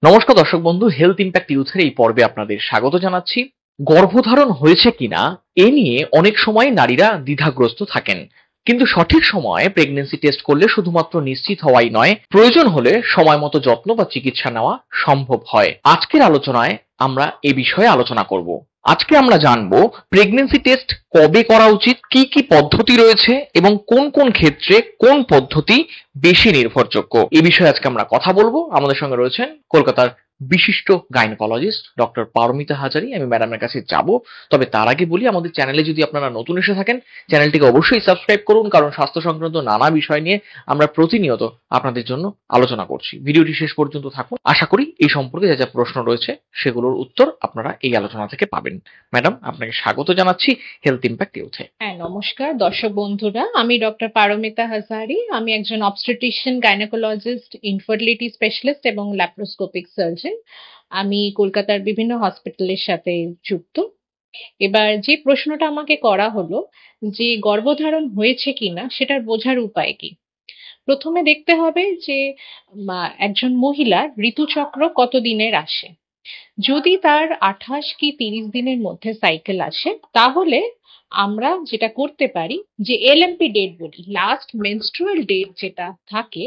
নমস্কার দর্শক বন্ধু, হেলথ ইম্প্যাক্ট ইউথের এই পর্বে আপনাদের স্বাগত জানাচ্ছি। গর্ভধারণ হয়েছে কিনা এ নিয়ে অনেক সময় নারীরা দ্বিধাগ্রস্ত থাকেন, কিন্তু সঠিক সময়ে প্রেগন্যান্সি টেস্ট করলে শুধুমাত্র নিশ্চিত হওয়াই নয়, প্রয়োজন হলে সময় মতো যত্ন বা চিকিৎসা নেওয়া সম্ভব হয়। আজকের আলোচনায় আমরা এ বিষয়ে আলোচনা করব। আজকে আমরা জানবো প্রেগন্যান্সি টেস্ট কবে করা উচিত, কি কি পদ্ধতি রয়েছে এবং কোন কোন ক্ষেত্রে কোন পদ্ধতি বেশি নির্ভরযোগ্য। এই বিষয়ে আজকে আমরা কথা বলবো। আমাদের সঙ্গে রয়েছেন কলকাতার বিশিষ্ট গাইনোকোলজিস্ট ডক্টর পারমিতা হাজারি। আমি ম্যাডামের কাছে যাব, তবে তার আগে বলি, আমাদের চ্যানেলে যদি আপনারা নতুন এসে থাকেন, চ্যানেলটিকে অবশ্যই সাবস্ক্রাইব করুন, কারণ স্বাস্থ্য সংক্রান্ত নানা বিষয় নিয়ে আমরা প্রতিনিয়ত আপনাদের জন্য আলোচনা করছি। ভিডিওটি শেষ পর্যন্ত থাকুন। আশা করি এই সম্পর্কে যা যা প্রশ্ন রয়েছে সেগুলোর উত্তর আপনারা এই আলোচনা থেকে পাবেন। ম্যাডাম, আপনাকে স্বাগত জানাচ্ছি হেলথ ইম্প্যাক্ট ইউথে। হ্যাঁ, নমস্কার দর্শক বন্ধুরা। আমি ডক্টর পারমিতা হাজারি। আমি একজন অবস্টেট্রিশিয়ান, গাইনোকোলজিস্ট, ইনফার্টিলিটি স্পেশালিস্ট এবং ল্যাপ্রোস্কোপিক সার্জন। আমি কলকাতার বিভিন্ন হসপিটালের সাথে যুক্ত। এবার যে প্রশ্নটা আমাকে করা হলো যে গর্ভধারণ হয়েছে কিনা সেটার বোঝার উপায় কি। প্রথমে দেখতে হবে যে একজন মহিলার ঋতুচক্র কত দিনের আসে। যদি তার 28 কি 30 দিনের মধ্যে সাইকেল আসে, তাহলে আমরা যেটা করতে পারি যে এলএমপি ডেট বলি, লাস্ট মেনস্ট্রুয়াল ডেট যেটা থাকে,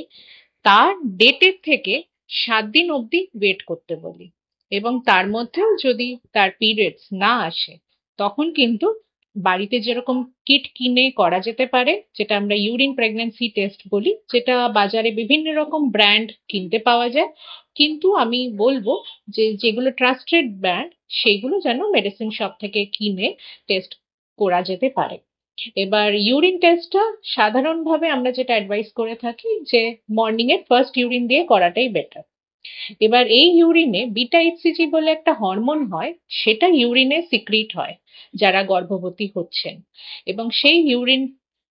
তার ডেটের থেকে 7 দিন অবধি ওয়েট করতে বলি। এবং তার মধ্যেও যদি তার পিরিয়ডস না আসে, তখন কিন্তু বাড়িতে যেরকম কিট কিনে করা যেতে পারে, যেটা আমরা ইউরিন প্রেগন্যান্সি টেস্ট বলি, যেটা বাজারে বিভিন্ন রকম ব্র্যান্ড কিনতে পাওয়া যায়। কিন্তু আমি বলবো যে যেগুলো ট্রাস্টেড ব্র্যান্ড, সেগুলো যেন মেডিসিন শপ থেকে কিনে টেস্ট করা যেতে পারে। এবার ইউরিন টেস্টটা সাধারণভাবে আমরা যেটা অ্যাডভাইস করে থাকি যে মর্নিং এর ফার্স্ট ইউরিন দিয়ে করাটাই বেটার। এবার এই ইউরিনে বিটা এইচসিজি বলে একটা হরমোন হয়, সেটা ইউরিনে সিক্রিট হয় যারা গর্ভবতী হচ্ছেন। এবং সেই ইউরিন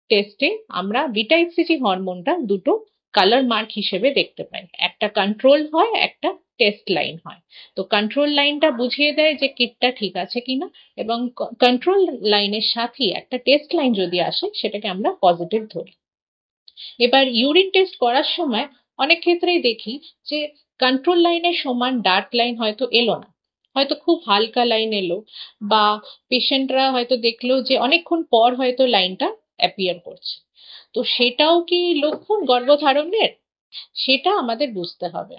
টেস্টে আমরা বিটা এইচসিজি হরমোনটা দুটো কালার মার্ক হিসেবে দেখতে পাই, একটা কন্ট্রোল হয়, একটা টেস্ট লাইন হয়। তো কন্ট্রোল লাইনটা বুঝিয়ে দেয় যে কিটটা ঠিক আছে কিনা, এবং কন্ট্রোল লাইনের সাথে একটা টেস্ট লাইন যদি আসে, সেটাকে আমরা পজিটিভ ধরি। এবার ইউরিন টেস্ট করার সময় অনেক ক্ষেত্রেই দেখি যে কন্ট্রোল লাইনের সমান ডার্ক লাইন হয়তো এলো না, হয়তো খুব হালকা লাইন এলো, বা পেশেন্টরা হয়তো দেখলো যে অনেকক্ষণ পর হয়তো লাইনটা অ্যাপিয়ার করছে। তো সেটাও কি লক্ষণ গর্ভধারণের? সেটা আমাদের বুঝতে হবে।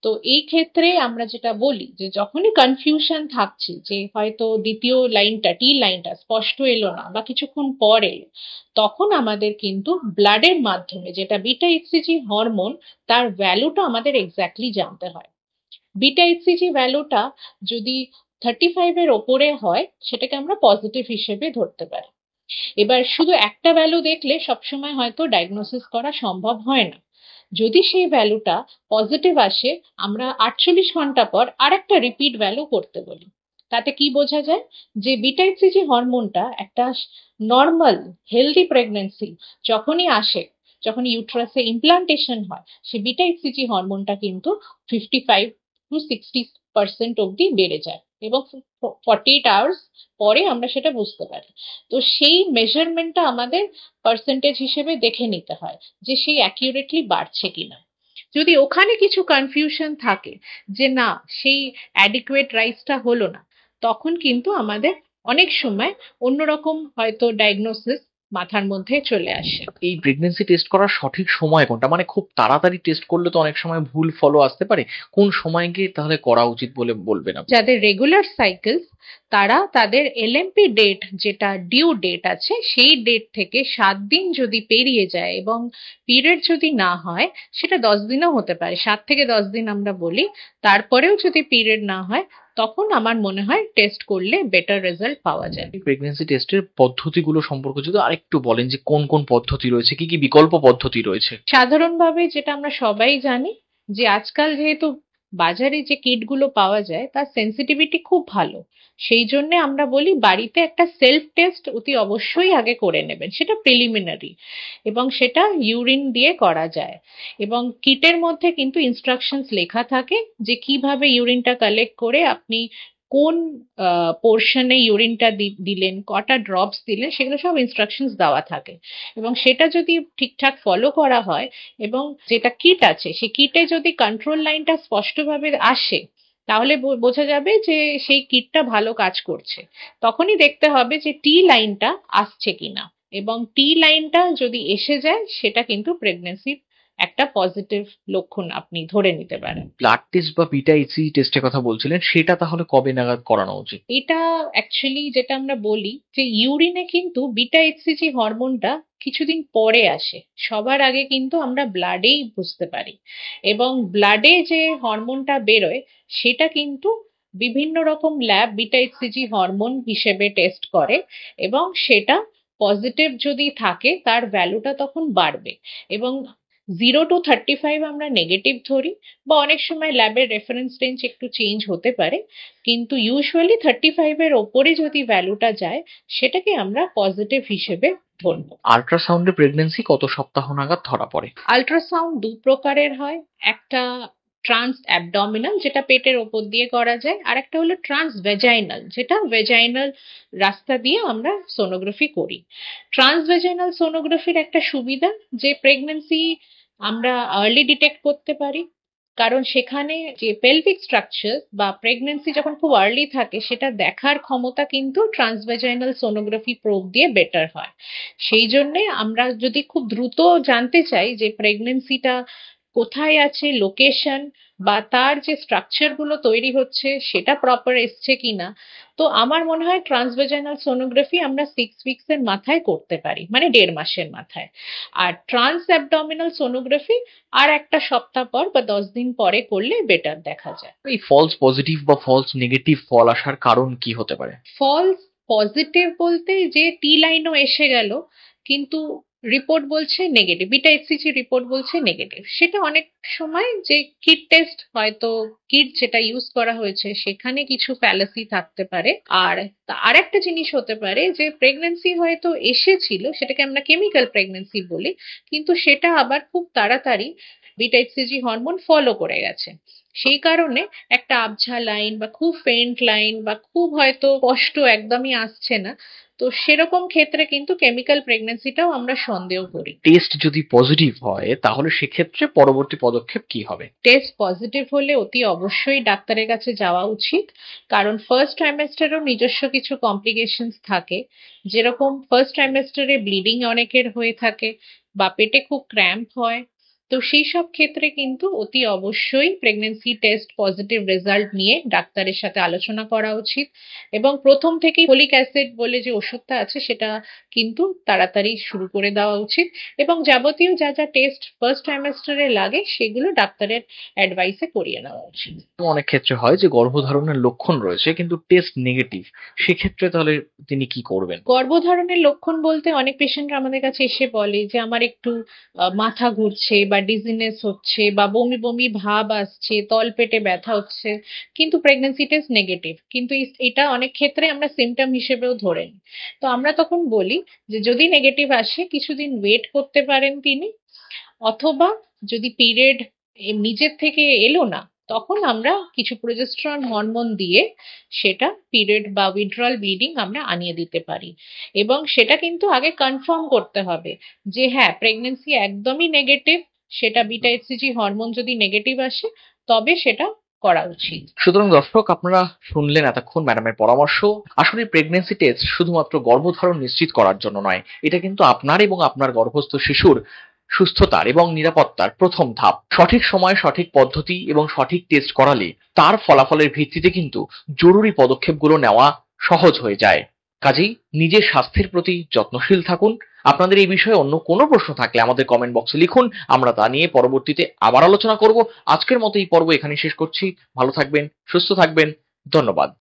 তো এই ক্ষেত্রে আমরা যেটা বলি যে যখনই কনফিউশন থাকছে যে হয়তো দ্বিতীয় লাইনটা, টি লাইনটা স্পষ্ট এলো না বা কিছুক্ষণ পর এলো, তখন আমাদের কিন্তু ব্লাডের মাধ্যমে যেটা বিটা এইচসিজি হরমোন, তার ভ্যালুটা আমাদের এক্স্যাক্টলি জানতে হয়। বিটা এইচসিজি ভ্যালুটা যদি 35 এর ওপরে হয়, সেটাকে আমরা পজিটিভ হিসেবে ধরতে পারি। এবার শুধু একটা ভ্যালু দেখলে সবসময় হয়তো ডায়াগনোসিস করা সম্ভব হয় না। যদি সেই ভ্যালুটা পজিটিভ আসে, আমরা 48 ঘন্টা পর আরেকটা রিপিট ভ্যালু করতে বলি। তাতে কি বোঝা যায় যে বিটা এইচসিজি হরমোনটা একটা নর্মাল হেলদি প্রেগন্যান্সি যখনই আসে, যখন ইউট্রাসে ইমপ্লান্টেশন হয়, সে বিটা এইচসিজি হরমোনটা কিন্তু 55 to 60% অব্দি বেড়ে যায়, এবং 48 আওয়ার্স পরে আমরা সেটা বুঝতে পারি। তো সেই মেজারমেন্টটা আমাদের পার্সেন্টেজ হিসেবে দেখে নিতে হয় যে সেই অ্যাকিউরেটলি বাড়ছে কিনা। যদি ওখানে কিছু কনফিউশন থাকে যে না, সেই অ্যাডিকুয়েট রাইজটা হলো না, তখন কিন্তু আমাদের অনেক সময় অন্যরকম হয়তো ডায়াগনোসিস মাথার মধ্যে চলে আসে। এই প্রেগন্যান্সি টেস্ট করার সঠিক সময় কোনটা? মানে খুব তাড়াতাড়ি টেস্ট করলে তো অনেক সময় ভুল ফলও আসতে পারে। কোন সময় গিয়ে তাহলে করা উচিত বলে বলবেন আপনি? যাদের রেগুলার সাইকেলস, তারা তাদের এলএমপি ডেট, যেটা ডিউ ডেট আছে, সেই ডেট থেকে 7 দিন যদি পেরিয়ে যায় এবং পিরিয়ড যদি না হয়, সেটা 10 দিনও হতে পারে, 7 থেকে 10 দিন আমরা বলি, তারপরেও যদি পিরিয়ড না হয়, তখন আমার মনে হয় টেস্ট করলে বেটার রেজাল্ট পাওয়া যায়। প্রেগন্যান্সি টেস্টের পদ্ধতিগুলো সম্পর্কে যদি আরেকটু বলেন, যে কোন কোন পদ্ধতি রয়েছে, কি কি বিকল্প পদ্ধতি রয়েছে? সাধারণভাবে যেটা আমরা সবাই জানি যে আজকাল যেহেতু বাজারে যে কিটগুলো পাওয়া যায় তার সেন্সিটিভিটি খুব ভালো, সেই জন্য আমরা বলি বাড়িতে একটা সেলফ টেস্ট অতি অবশ্যই আগে করে নেবেন, সেটা প্রিলিমিনারি, এবং সেটা ইউরিন দিয়ে করা যায়। এবং কিটের মধ্যে কিন্তু ইনস্ট্রাকশনস লেখা থাকে যে কিভাবে ইউরিনটা কালেক্ট করে আপনি কোন পোর্শনে ইউরিনটা দিলেন, কটা ড্রপস দিলেন, সেগুলো সব ইনস্ট্রাকশনস দেওয়া থাকে। এবং সেটা যদি ঠিকঠাক ফলো করা হয় এবং যেটা কিট আছে সেই কিটে যদি কন্ট্রোল লাইনটা স্পষ্টভাবে আসে, তাহলে বোঝা যাবে যে সেই কিটটা ভালো কাজ করছে। তখনই দেখতে হবে যে টি লাইনটা আসছে কিনা, এবং টি লাইনটা যদি এসে যায় সেটা কিন্তু প্রেগনেন্সির একটা পজিটিভ লক্ষণ আপনি ধরে নিতে পারেন। ব্লাড টেস্ট বা বিটা এইচসিজি টেস্টের কথা বলছিলেন, সেটা তাহলে কবে নাগাদ করানো উচিত? এটা অ্যাকচুয়ালি যেটা আমরা বলি যে ইউরিনে কিন্তু বিটা এইচসিজি হরমোনটা কিছুদিন পরে আসে, সবার আগে কিন্তু আমরা ব্লাডেই বুঝতে পারি। এবং ব্লাডে যে হরমোনটা বেরোয় সেটা কিন্তু বিভিন্ন রকম ল্যাব বিটা এইচসিজি হরমোন হিসেবে টেস্ট করে, এবং সেটা পজিটিভ যদি থাকে তার ভ্যালুটা তখন বাড়বে। এবং 0 to 35 আমরা নেগেটিভ ধরি, বা অনেক সময় ল্যাবের রেফারেন্স রেঞ্জ একটু চেঞ্জ হতে পারে, কিন্তু ইউজুয়ালি 35-এর ওপরে যদি ভ্যালুটা যায় সেটাকে আমরা পজিটিভ হিসেবে ধরবো। আল্ট্রাসাউন্ডে প্রেগন্যান্সি কত সপ্তাহ নাগাদ ধরা পড়ে? আল্ট্রাসাউন্ড দু প্রকারের হয়, একটা ট্রান্স অ্যাবডমিনাল যেটা পেটের ওপর দিয়ে করা যায়, আর একটা হলো ট্রান্স ভেজাইনাল যেটা ভেজাইনাল রাস্তা দিয়ে আমরা সোনোগ্রাফি করি। ট্রান্স ভেজাইনাল সোনোগ্রাফির একটা সুবিধা যে প্রেগন্যান্সি আমরা আর্লি ডিটেক্ট করতে পারি, কারণ সেখানে যে পেলভিক স্ট্রাকচার বা প্রেগন্যান্সি যখন খুব আর্লি থাকে সেটা দেখার ক্ষমতা কিন্তু ট্রান্সভেজাইনাল সোনোগ্রাফি প্রোব দিয়ে বেটার হয়। সেই জন্যে আমরা যদি খুব দ্রুত জানতে চাই যে প্রেগন্যান্সিটা কোথায় আছে, লোকেশন বা তার যে স্ট্রাকচার গুলো তৈরি হচ্ছে সেটা প্রপার এসছে কিনা, তো আমার মনে হয় ট্রান্সভেজাইনাল সোনোগ্রাফি আমরা 6 উইকস এর মাথায় করতে পারি, মানে 1.5 মাসের মাথায়। আর ট্রান্স অ্যাবডমিনাল সোনোগ্রাফি আর একটা সপ্তাহ পর বা 10 দিন পরে করলে বেটার দেখা যায়। এই ফলস পজিটিভ বা ফলস নেগেটিভ ফল আসার কারণ কি হতে পারে? ফলস পজিটিভ বলতে যে টি লাইনও এসে গেল কিন্তু রিপোর্ট বলছে নেগেটিভ, বিটা এইচসিজি রিপোর্ট বলছে নেগেটিভ, সেটা অনেক সময় যে কিট টেস্ট হয়তো কিট যেটা ইউজ করা হয়েছে সেখানে কিছু ফ্যালাসি থাকতে পারে। আর আরেকটা জিনিস হতে পারে যে প্রেগন্যান্সি হয়তো এসেছিল, সেটাকে আমরা কেমিক্যাল প্রেগন্যান্সি বলি, কিন্তু সেটা আবার খুব তাড়াতাড়ি বিটা এইচসিজি হরমোন ফলো করে গেছে। সেই কারণে একটা আবঝা লাইন বা খুব ফেইন্ট লাইন বা খুব হয়তো স্পষ্ট একদমই আসছে না, তো সেরকম ক্ষেত্রে কিন্তু কেমিক্যাল প্রেগন্যান্সিটাও আমরা সন্দেহ করি। টেস্ট যদি পজিটিভ হয় তাহলে সেক্ষেত্রে পরবর্তী পদক্ষেপ কি হবে? টেস্ট পজিটিভ হলে অতি অবশ্যই ডাক্তারের কাছে যাওয়া উচিত, কারণ ফার্স্ট ট্রাইমেস্টারেও নিজস্ব কিছু কমপ্লিকেশনস থাকে, যেরকম ফার্স্ট ট্রাইমেস্টারে ব্লিডিং অনেকের হয়ে থাকে বা পেটে খুব ক্র্যাম্প হয়। তো সেই সব ক্ষেত্রে কিন্তু অতি অবশ্যই প্রেগন্যান্সি টেস্ট পজিটিভ রেজাল্ট নিয়ে ডাক্তারের সাথে আলোচনা করা উচিত, এবং প্রথম থেকেই ফলিক অ্যাসিড বলে যে ওষুধটা আছে সেটা কিন্তু তাড়াতাড়ি শুরু করে দেওয়া উচিত, এবং যাবতীয় যা যা টেস্ট ফার্স্ট ট্রাইমেস্টারে লাগে সেগুলো ডাক্তারের অ্যাডভাইসে করিয়ে নেওয়া উচিত। অনেক ক্ষেত্রে হয় যে গর্ভধারণের লক্ষণ রয়েছে কিন্তু টেস্ট নেগেটিভ, সেক্ষেত্রে তাহলে তিনি কি করবেন? গর্ভধারণের লক্ষণ বলতে অনেক পেশেন্টরা আমাদের কাছে এসে বলে যে আমার একটু মাথা ঘুরছে বা ডিজিনেস হচ্ছে বা বমি বমি ভাব আসছে, তলপেটে ব্যথা হচ্ছে, কিন্তু প্রেগন্যান্সি টেস্ট নেগেটিভ, কিন্তু এটা অনেক ক্ষেত্রে আমরা সিমটম হিসেবেও ধরে নিই। তো আমরা তখন বলি যে যদি নেগেটিভ আসে কিছুদিন ওয়েট করতে পারেন তিনি, অথবা যদি পিরিয়ড নিজের থেকে এলো না তখন আমরা কিছু প্রোজেস্টেরন হরমোন দিয়ে সেটা পিরিয়ড বা উইথড্রয়াল ব্লিডিং আমরা আনিয়ে দিতে পারি। এবং সেটা কিন্তু আগে কনফার্ম করতে হবে যে হ্যাঁ প্রেগন্যান্সি একদমই নেগেটিভ, সেটা বিটা এইচসিজি হরমোন যদি নেগেটিভ আসে তবে সেটা করা উচিত। সুতরাং দর্শক, আপনারা শুনলেন এতক্ষণ ম্যাডামের পরামর্শ। আসলে প্রেগন্যান্সি টেস্ট শুধুমাত্র গর্ভধারণ নিশ্চিত করার জন্য নয়, এটা কিন্তু আপনার এবং আপনার গর্ভস্থ শিশুর সুস্থতার এবং নিরাপত্তার প্রথম ধাপ। সঠিক সময়ে সঠিক পদ্ধতি এবং সঠিক টেস্ট করালে তার ফলাফলের ভিত্তিতে কিন্তু জরুরি পদক্ষেপগুলো নেওয়া সহজ হয়ে যায়। কাজেই নিজের স্বাস্থ্যের প্রতি যত্নশীল থাকুন। আপনাদের এই বিষয়ে অন্য কোনো প্রশ্ন থাকলে আমাদের কমেন্ট বক্সে লিখুন, আমরা তা নিয়ে পরবর্তীতে আবার আলোচনা করব। আজকের মতো এই পর্ব এখানেই শেষ করছি। ভালো থাকবেন, সুস্থ থাকবেন। ধন্যবাদ।